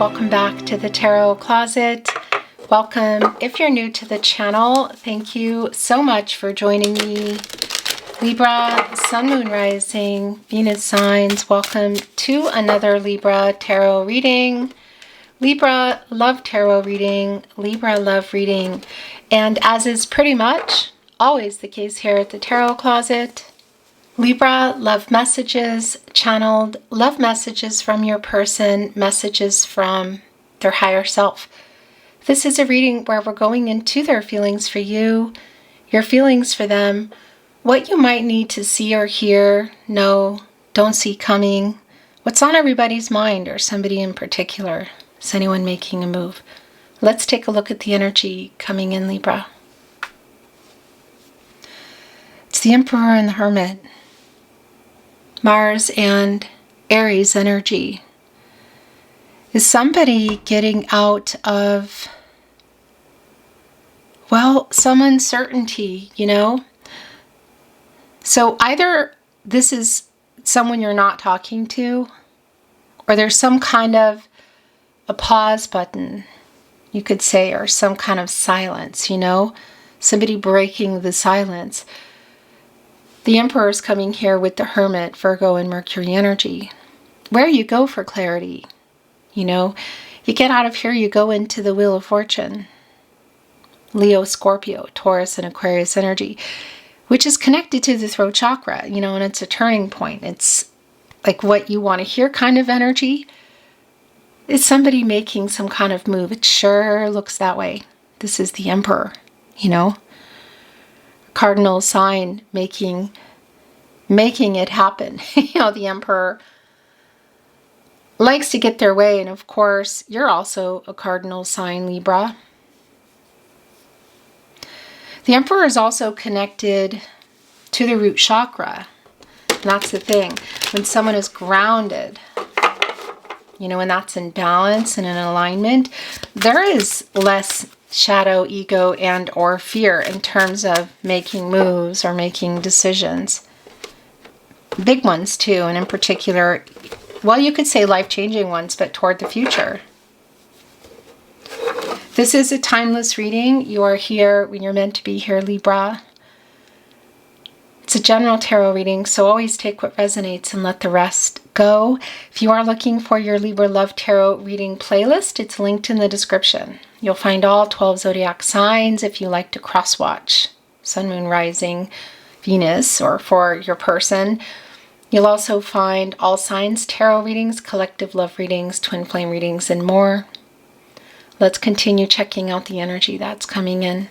welcome back to the Tarot Closet. Welcome. If you're new to the channel, thank you so much for joining me. Libra, Sun, Moon, Rising, Venus signs, welcome to another Libra tarot reading. Libra, love tarot reading. Libra, love reading. And as is pretty much always the case here at the Tarot Closet, Libra, love messages channeled, love messages from your person, messages from their higher self. This is a reading where we're going into their feelings for you, your feelings for them, what you might need to see or hear, know, don't see coming, what's on everybody's mind or somebody in particular. Is anyone making a move? Let's take a look at the energy coming in, Libra. It's the Emperor and the Hermit. Mars and Aries energy. Is somebody getting out of, well, some uncertainty, you know? So either this is someone you're not talking to, or there's some kind of a pause button, you could say, or some kind of silence, you know? Somebody breaking the silence. The Emperor is coming here with the Hermit, Virgo, and Mercury energy. Where you go for clarity, you know, you get out of here, you go into the Wheel of Fortune. Leo, Scorpio, Taurus, and Aquarius energy, which is connected to the throat chakra, you know, and it's a turning point. It's like what you want to hear kind of energy. It's somebody making some kind of move. It sure looks that way. This is the Emperor, you know. Cardinal sign making it happen. You know, the Emperor likes to get their way, and of course you're also a cardinal sign, Libra. The Emperor is also connected to the root chakra, and that's the thing. When someone is grounded, you know, when that's in balance and in alignment, there is less shadow, ego, and or fear in terms of making moves or making decisions. Big ones too, and in particular, well, you could say life-changing ones, but toward the future. This is a timeless reading. You are here when you're meant to be here, Libra. It's a general tarot reading, so always take what resonates and let the rest go. If you are looking for your Libra Love Tarot reading playlist, it's linked in the description. You'll find all 12 zodiac signs if you like to cross-watch Sun, Moon, Rising, Venus, or for your person. You'll also find all signs tarot readings, collective love readings, twin flame readings, and more. Let's continue checking out the energy that's coming in.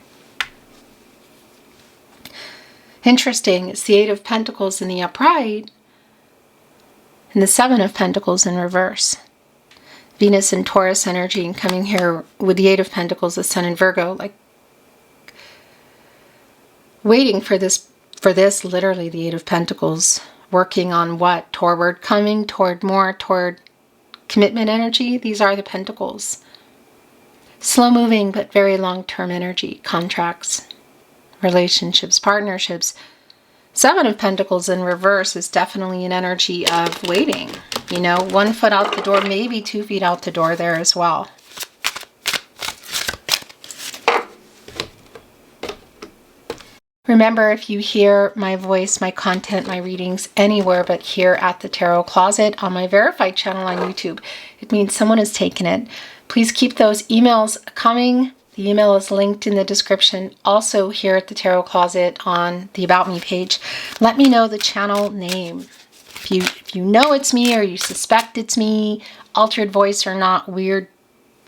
Interesting, it's the Eight of Pentacles in the upright and the Seven of Pentacles in reverse. Venus and Taurus energy, and coming here with the Eight of Pentacles, the Sun in Virgo, like waiting for this, literally the Eight of Pentacles, working on what? Toward coming, toward more, toward commitment energy. These are the Pentacles. Slow moving, but very long-term energy, contracts, relationships, partnerships. Seven of Pentacles in reverse is definitely an energy of waiting. You know, 1 foot out the door, maybe 2 feet out the door there as well. Remember, if you hear my voice, my content, my readings anywhere but here at the Tarot Closet on my verified channel on YouTube, it means someone has taken it. Please keep those emails coming. The email is linked in the description, also here at the Tarot Closet on the About Me page. Let me know the channel name. If you know it's me or you suspect it's me, altered voice or not, weird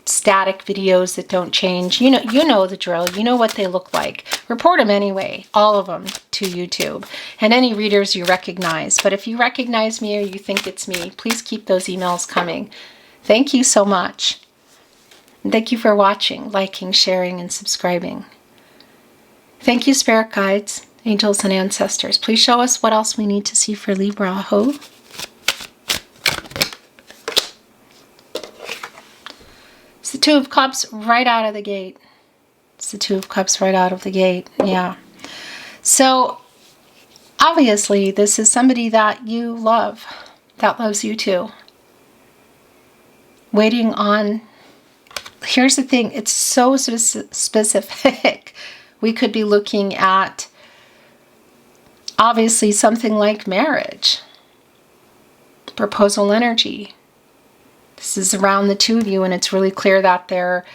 static videos that don't change, you know the drill. You know what they look like. Report them anyway, all of them, to YouTube. And any readers you recognize. But if you recognize me or you think it's me, please keep those emails coming. Thank you so much. And thank you for watching, liking, sharing, and subscribing. Thank you, Spirit Guides, Angels, and Ancestors. Please show us what else we need to see for Libra. Ho. It's the Two of Cups right out of the gate. It's the Two of Cups right out of the gate. Yeah. So, obviously, this is somebody that you love, that loves you too. waiting on, here's the thing, it's so specific. We could be looking at, obviously, something like marriage, proposal energy. This is around the two of you, and it's really clear that there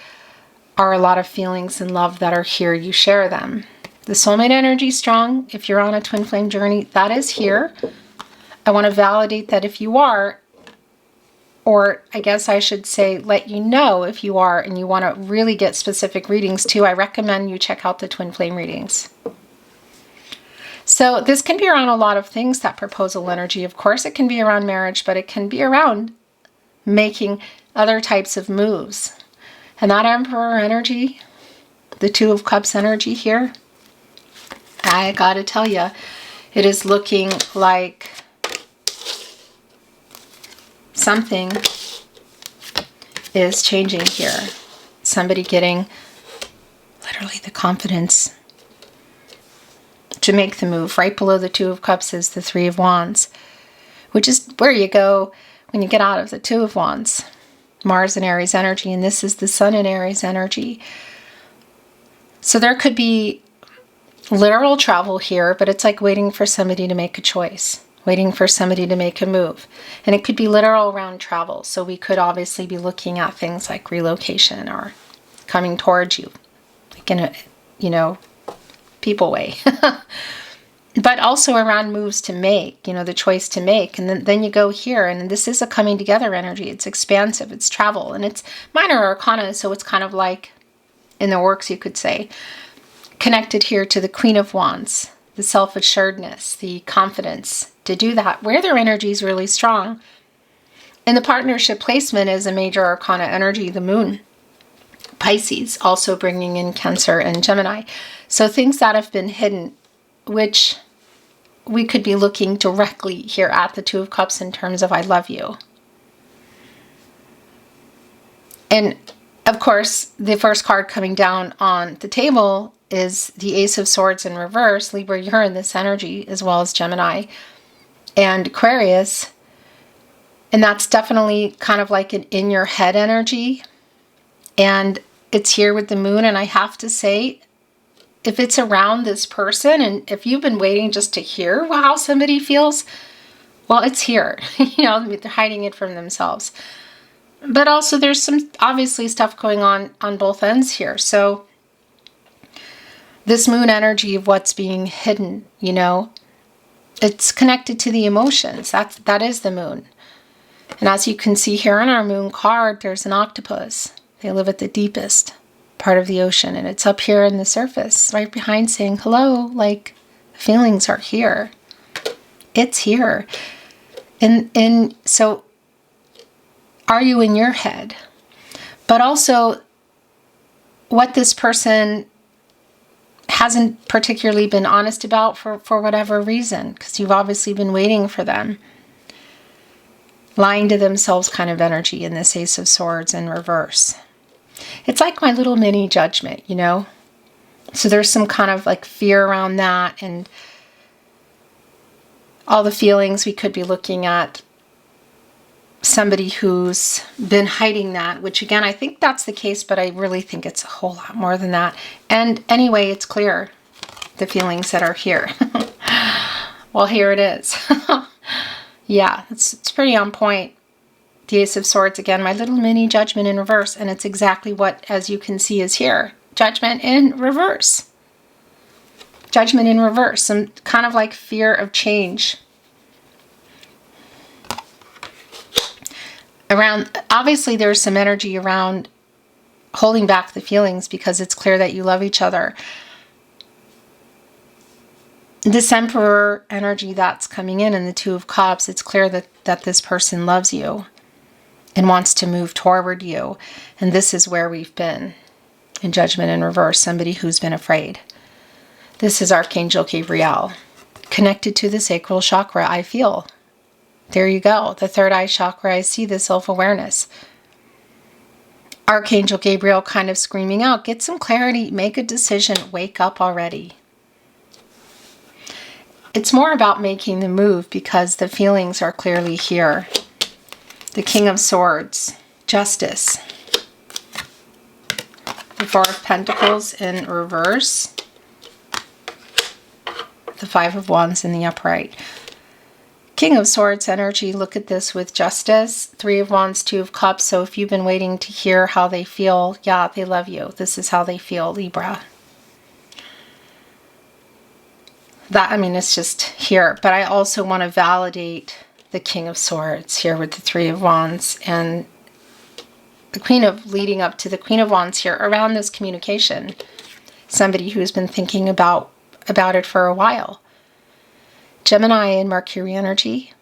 are a lot of feelings and love that are here. You share them. The soulmate energy is strong. If you're on a twin flame journey, that is here. I want to validate that if you are, or I guess I should say, let you know if you are and you want to really get specific readings too. I recommend you check out the twin flame readings. So this can be around a lot of things, that proposal energy. Of course, it can be around marriage, but it can be around making other types of moves. And that Emperor energy, the Two of Cups energy here, I gotta tell you, it is looking like something is changing here. Somebody getting literally the confidence to make the move. Right below the Two of Cups is the Three of Wands, which is where you go when you get out of the Two of Wands. Mars and Aries energy, and this is the Sun and Aries energy. So there could be literal travel here, but it's like waiting for somebody to make a choice, waiting for somebody to make a move. And it could be literal around travel. So we could obviously be looking at things like relocation or coming towards you, like in a, you know, people way. But also around moves to make, you know, the choice to make. And then you go here, and this is a coming together energy. It's expansive, it's travel, and it's minor arcana, so it's kind of like in the works, you could say. Connected here to the Queen of Wands, the self-assuredness, the confidence to do that, where their energy is really strong. And the partnership placement is a major arcana energy, the Moon. Pisces, also bringing in Cancer and Gemini. So things that have been hidden, which we could be looking directly here at the Two of Cups in terms of I love you. And of course, the first card coming down on the table is the Ace of Swords in reverse. Libra, you're in this energy, as well as Gemini and Aquarius. And that's definitely kind of like an in your head energy. And it's here with the Moon. And I have to say, if it's around this person, and if you've been waiting just to hear how somebody feels, well, it's here. You know, they're hiding it from themselves. But also there's some obviously stuff going on both ends here. So this Moon energy of what's being hidden, you know, it's connected to the emotions. That is the Moon. And as you can see here on our Moon card, there's an octopus. They live at the deepest part of the ocean, and it's up here in the surface, right behind, saying hello, like feelings are here. It's here. And so are you in your head? But also what this person hasn't particularly been honest about for whatever reason, because you've obviously been waiting for them. Lying to themselves kind of energy in this Ace of Swords in reverse. It's like my little mini judgment, you know? So there's some kind of like fear around that, and all the feelings. We could be looking at somebody who's been hiding that, which again, I think that's the case, but I really think it's a whole lot more than that. And anyway, it's clear the feelings that are here. Well, here it is. Yeah, it's pretty on point. The Ace of Swords, again, my little mini judgment in reverse, and it's exactly what, as you can see, is here. Judgment in reverse. Judgment in reverse. Some kind of like fear of change. Around, obviously there's some energy around holding back the feelings because it's clear that you love each other. This Emperor energy that's coming in the Two of Cups, it's clear that this person loves you and wants to move toward you. And this is where we've been in Judgment in reverse, somebody who's been afraid. This is Archangel Gabriel, connected to the sacral chakra, I feel. There you go, the third eye chakra, I see the self-awareness. Archangel Gabriel kind of screaming out, get some clarity, make a decision, wake up already. It's more about making the move because the feelings are clearly here. The King of Swords, Justice. The Four of Pentacles in reverse. The Five of Wands in the upright. King of Swords energy. Look at this with Justice. Three of Wands, Two of Cups. So if you've been waiting to hear how they feel, yeah, they love you. This is how they feel, Libra. That, I mean, it's just here. But I also want to validate the King of Swords here with the Three of Wands and the Queen of, leading up to the Queen of Wands here around this communication. Somebody who's been thinking about it for a while. Gemini and Mercury energy.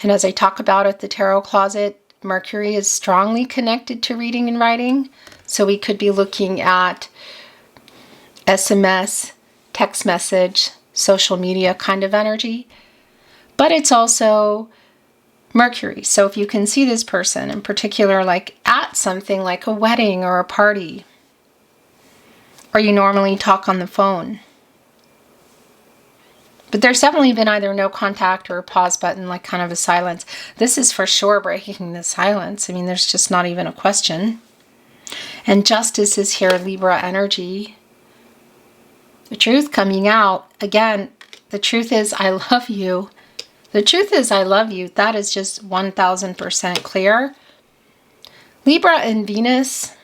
And as I talk about at the Tarot Closet, Mercury is strongly connected to reading and writing. So we could be looking at SMS, text message, social media kind of energy. But it's also Mercury. So if you can see this person in particular, like at something like a wedding or a party, or you normally talk on the phone. But there's definitely been either no contact or a pause button, like kind of a silence. This is for sure breaking the silence. I mean, there's just not even a question. And Justice is here, Libra energy. The truth coming out. Again, the truth is I love you. The truth is I love you. That is just 1000% clear. Libra and Venus,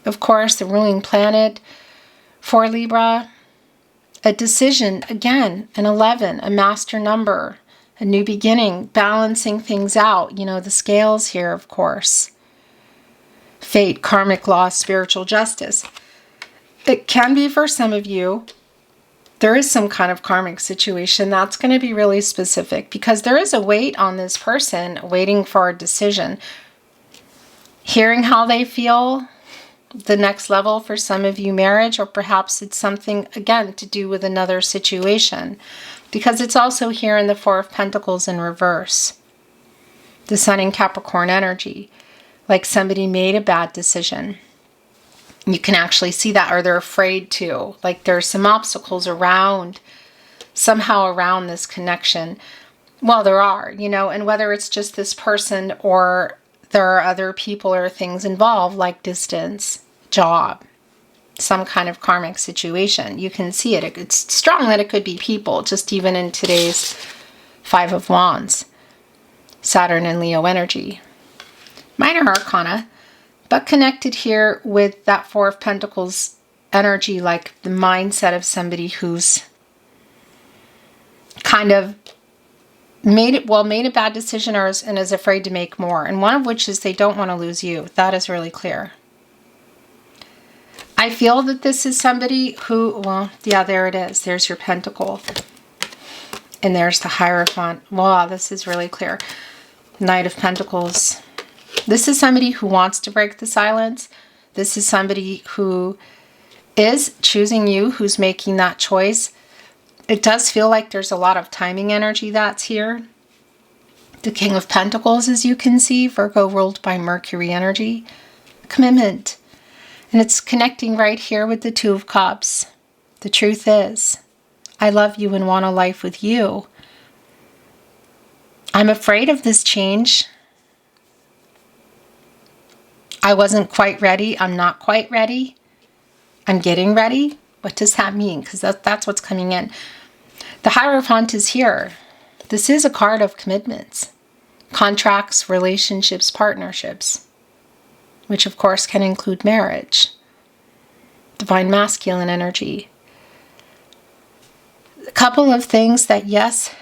of course, the ruling planet for Libra. A decision, again, an 11, a master number, a new beginning, balancing things out. You know, the scales here, of course. Fate, karmic law, spiritual justice. It can be for some of you. There is some kind of karmic situation that's going to be really specific because there is a weight on this person waiting for a decision. Hearing how they feel, the next level for some of you, marriage, or perhaps it's something, again, to do with another situation. Because it's also here in the Four of Pentacles in reverse. The Sun in Capricorn energy. Like somebody made a bad decision. You can actually see that, or they're afraid to. Like there's some obstacles around, somehow around this connection. Well, there are, you know, and whether it's just this person or there are other people or things involved, like distance, job, some kind of karmic situation. You can see it. It's strong that it could be people, just even in today's Five of Wands. Saturn and Leo energy. Minor arcana. But connected here with that Four of Pentacles energy, like the mindset of somebody who's kind of made a bad decision and is afraid to make more. And one of which is they don't want to lose you. That is really clear. I feel that this is somebody who, well, yeah, there it is. There's your pentacle. And there's the Hierophant. Wow, this is really clear. Knight of Pentacles. This is somebody who wants to break the silence. This is somebody who is choosing you, who's making that choice. It does feel like there's a lot of timing energy that's here. The King of Pentacles, as you can see, Virgo ruled by Mercury energy. Commitment. And it's connecting right here with the Two of Cups. The truth is, I love you and want a life with you. I'm afraid of this change. I wasn't quite ready. I'm not quite ready. I'm getting ready. What does that mean? Because that's what's coming in. The Hierophant is here. This is a card of commitments, contracts, relationships, partnerships, which of course can include marriage. Divine masculine energy. A couple of things that, yes,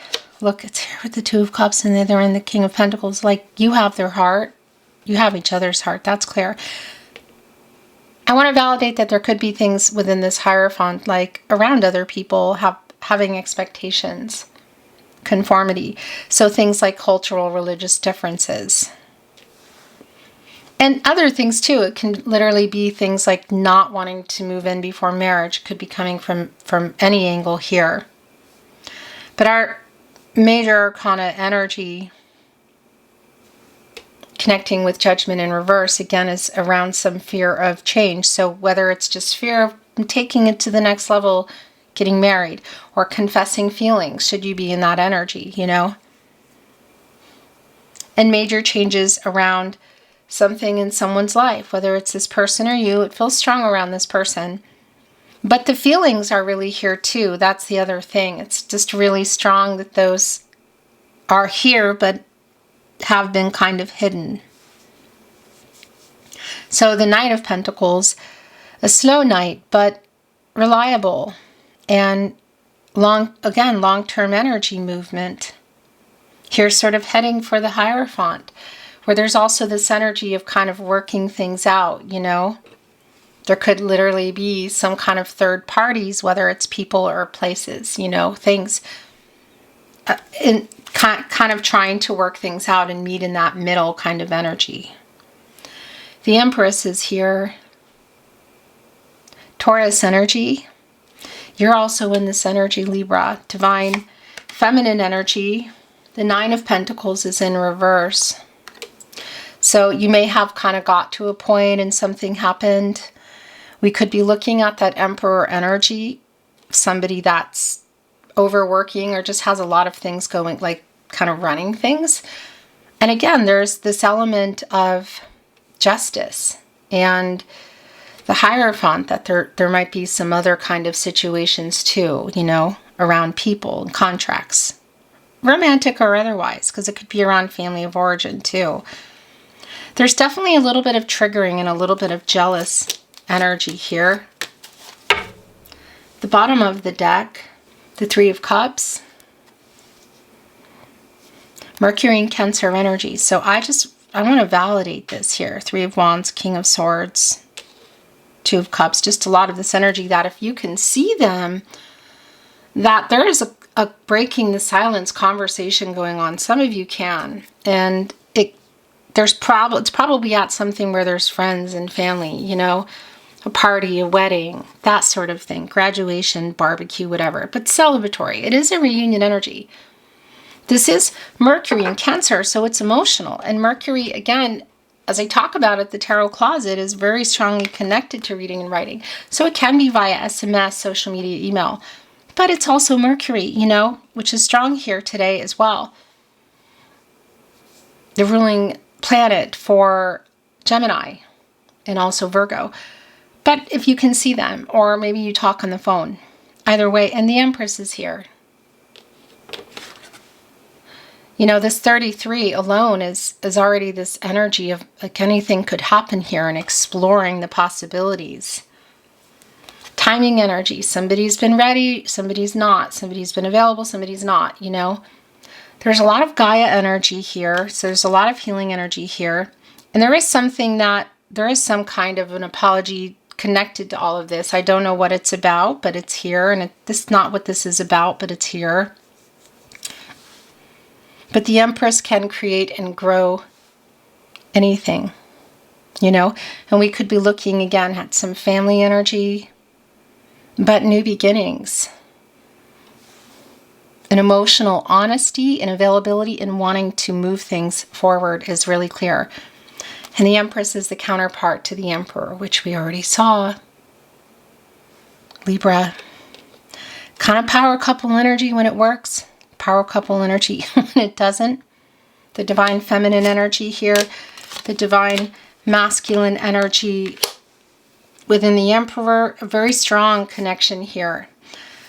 look, it's here with the Two of Cups and they're in the King of Pentacles. Like you have their heart. You have each other's heart. That's clear. I want to validate that there could be things within this Hierophant, like around other people, having expectations, conformity. So things like cultural, religious differences. And other things too. It can literally be things like not wanting to move in before marriage. It could be coming from any angle here. But our major arcana energy, connecting with Judgment in reverse, again, is around some fear of change. So whether it's just fear of taking it to the next level, getting married, or confessing feelings, should you be in that energy, you know? And major changes around something in someone's life, whether it's this person or you. It feels strong around this person. But the feelings are really here too. That's the other thing. It's just really strong that those are here, but have been kind of hidden. So the Knight of Pentacles, a slow knight, but reliable, and long-term energy movement. Here sort of heading for the Hierophant, where there's also this energy of kind of working things out, you know. There could literally be some kind of third parties, whether it's people or places, you know, things in kind of trying to work things out and meet in that middle kind of energy. The Empress is here. Taurus energy. You're also in this energy, Libra. Divine feminine energy. The Nine of Pentacles is in reverse. So you may have kind of got to a point and something happened. We could be looking at that Emperor energy. Somebody that's overworking or just has a lot of things going, like kind of running things. And again, there's this element of justice and the Hierophant, that there might be some other kind of situations too, you know, around people and contracts, romantic or otherwise, because it could be around family of origin too. There's definitely a little bit of triggering and a little bit of jealous energy here. The bottom of the deck, the Three of Cups, Mercury and Cancer energy. So I want to validate this here. Three of Wands, King of Swords, Two of Cups. Just a lot of this energy that if you can see them, that there is a breaking the silence conversation going on. Some of you can. And it's probably at something where there's friends and family, you know, a party, a wedding, that sort of thing, graduation, barbecue, whatever, but celebratory. It is a reunion energy. This is Mercury in Cancer, so it's emotional. And Mercury, again, as I talk about it, the tarot closet is very strongly connected to reading and writing. So it can be via SMS, social media, email, but it's also Mercury, you know, which is strong here today as well. The ruling planet for Gemini and also Virgo. But if you can see them, or maybe you talk on the phone, either way. And the Empress is here. You know, this 33 alone is already this energy of like anything could happen here and exploring the possibilities. Timing energy. Somebody's been ready, somebody's not. Somebody's been available, somebody's not, you know. There's a lot of Gaia energy here. So there's a lot of healing energy here. And there is some kind of an apology connected to all of this. I don't know what it's about, but it's here. And this is not what this is about, but it's here. But the Empress can create and grow anything, you know. And we could be looking again at some family energy, but new beginnings. An emotional honesty and availability and wanting to move things forward is really clear. And the Empress is the counterpart to the Emperor, which we already saw. Libra. Kind of power couple energy when it works. Power couple energy when it doesn't. The divine feminine energy here. The divine masculine energy within the Emperor. A very strong connection here.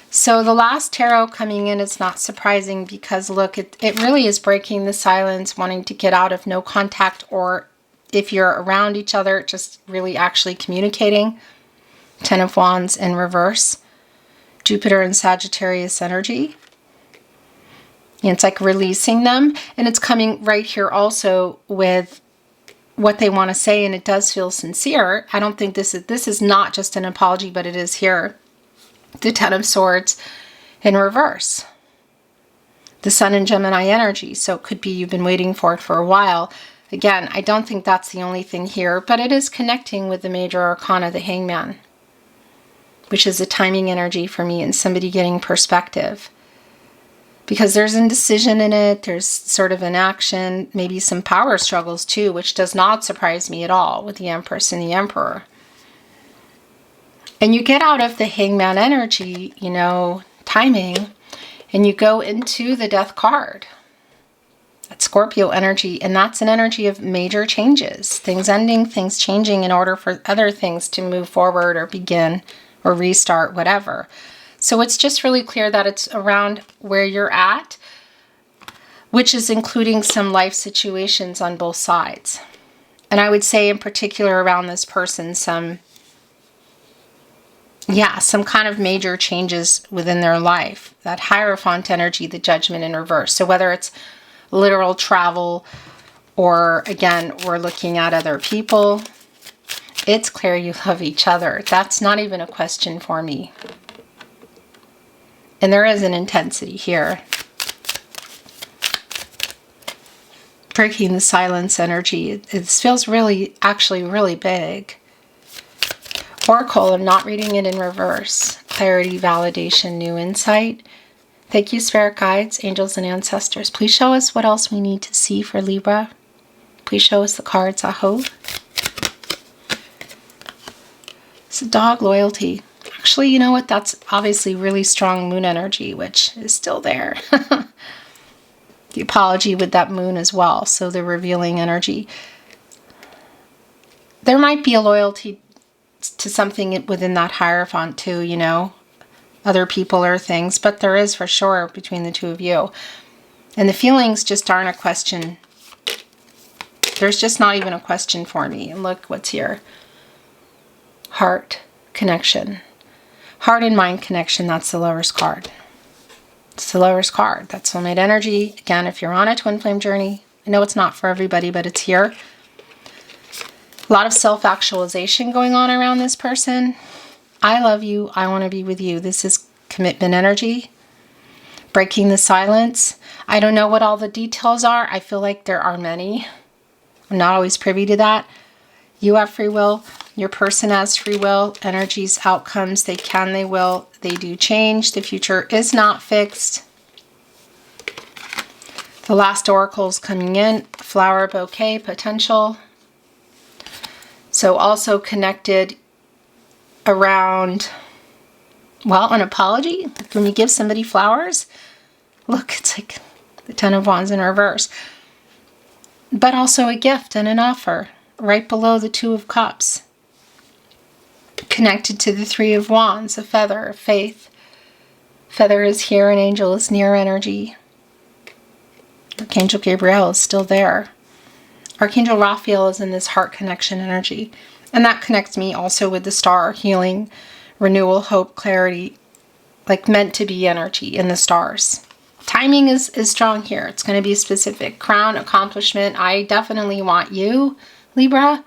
So the last tarot coming in is not surprising because look, it really is breaking the silence, wanting to get out of no contact, or if you're around each other, just really actually communicating. Ten of Wands in reverse. Jupiter and Sagittarius energy. And it's like releasing them. And it's coming right here also with what they want to say. And it does feel sincere. I don't think this is not just an apology, but it is here. The Ten of Swords in reverse. The Sun and Gemini energy. So it could be you've been waiting for it for a while. Again, I don't think that's the only thing here, but it is connecting with the major arcana, the Hangman, which is a timing energy for me and somebody getting perspective. Because there's indecision in it, there's sort of inaction, maybe some power struggles too, which does not surprise me at all with the Empress and the Emperor. And you get out of the Hangman energy, you know, timing, and you go into the Death card. That's Scorpio energy, and that's an energy of major changes. Things ending, things changing in order for other things to move forward or begin or restart, whatever. So it's just really clear that it's around where you're at, which is including some life situations on both sides. And I would say in particular around this person, some kind of major changes within their life. That Hierophant energy, the Judgment in reverse. So whether it's literal travel, or again, we're looking at other people, it's clear you love each other. That's not even a question for me. And there is an intensity here. Breaking the silence energy. It feels really, actually really big. Oracle, I'm not reading it in reverse. Clarity, validation, new insight. Thank you, Spirit Guides, Angels, and Ancestors. Please show us what else we need to see for Libra. Please show us the cards, I hope. It's a dog, loyalty. Actually, you know what? That's obviously really strong moon energy, which is still there. The apology with that moon as well. So the revealing energy. There might be a loyalty to something within that Hierophant too, you know. Other people or things, but there is for sure between the two of you. And the feelings just aren't a question. There's just not even a question for me. And look what's here. Heart connection. Heart and mind connection, that's the Lover's card. It's the Lover's card. That's soulmate energy. Again, if you're on a twin flame journey, I know it's not for everybody, but it's here. A lot of self-actualization going on around this person. I love you. I want to be with you. This is commitment energy. Breaking the silence. I don't know what all the details are. I feel like there are many. I'm not always privy to that. You have free will. Your person has free will. Energies, outcomes, they can, they will, they do change. The future is not fixed. The last oracle's coming in. Flower bouquet, potential. So also connected around, well, an apology. When you give somebody flowers, look, it's like the Ten of Wands in reverse. But also a gift and an offer right below the Two of Cups. Connected to the Three of Wands, a feather, faith. Feather is here and angel is near energy. Archangel Gabriel is still there. Archangel Raphael is in this heart connection energy. And that connects me also with the star, healing, renewal, hope, clarity, like meant to be energy in the stars. Timing is strong here. It's going to be specific. Crown, accomplishment. I definitely want you, Libra.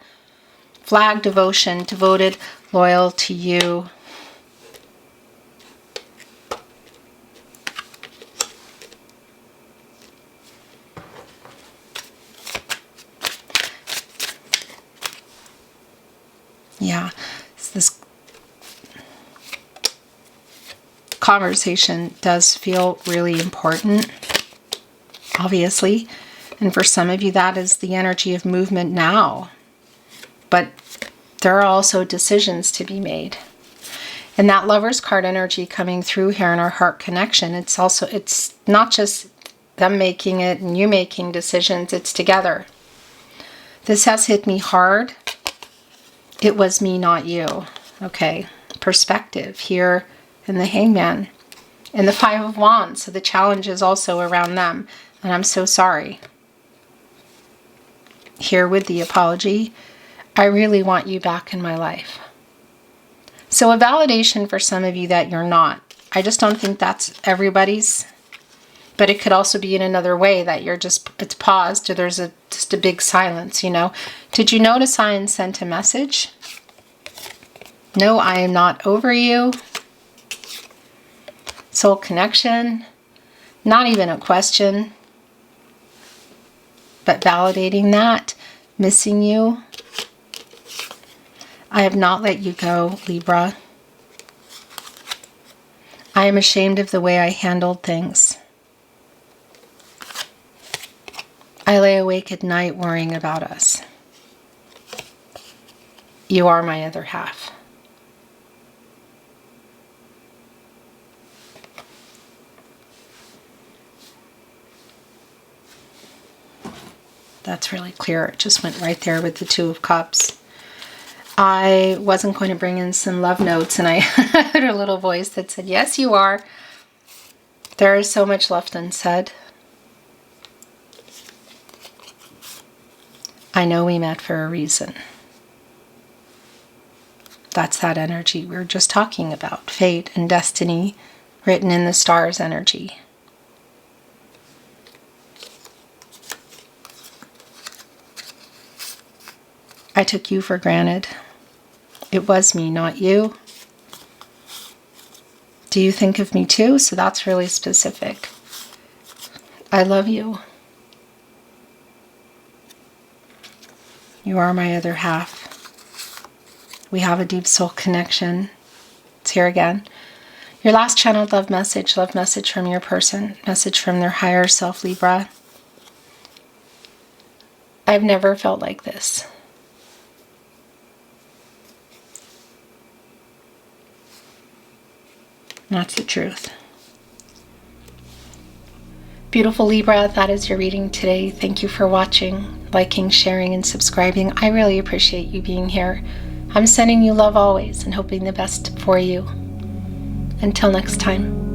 Flag, devotion, devoted, loyal to you. Yeah, this conversation does feel really important, obviously. And for some of you, that is the energy of movement now. But there are also decisions to be made. And that Lover's card energy coming through here in our heart connection, it's not just them making it and you making decisions, it's together. This has hit me hard. It was me, not you. Okay, perspective here in the Hangman. And the Five of Wands, so the challenge is also around them. And I'm so sorry. Here with the apology, I really want you back in my life. So a validation for some of you that you're not. I just don't think that's everybody's. But it could also be in another way that you're just, it's paused or there's just a big silence, you know. Did you notice I sent a message? No, I am not over you. Soul connection. Not even a question. But validating that. Missing you. I have not let you go, Libra. I am ashamed of the way I handled things. I lay awake at night worrying about us. You are my other half. That's really clear. It just went right there with the Two of Cups. I wasn't going to bring in some love notes, and I heard a little voice that said, yes, you are. There is so much left unsaid. I know we met for a reason. That's that energy we were just talking about. Fate and destiny written in the stars energy. I took you for granted. It was me, not you. Do you think of me too? So that's really specific. I love you. You are my other half. We have a deep soul connection. It's here again. Your last channeled love message from your person, message from their higher self, Libra. I've never felt like this. That's the truth. Beautiful Libra, that is your reading today. Thank you for watching, liking, sharing, and subscribing. I really appreciate you being here. I'm sending you love always and hoping the best for you. Until next time.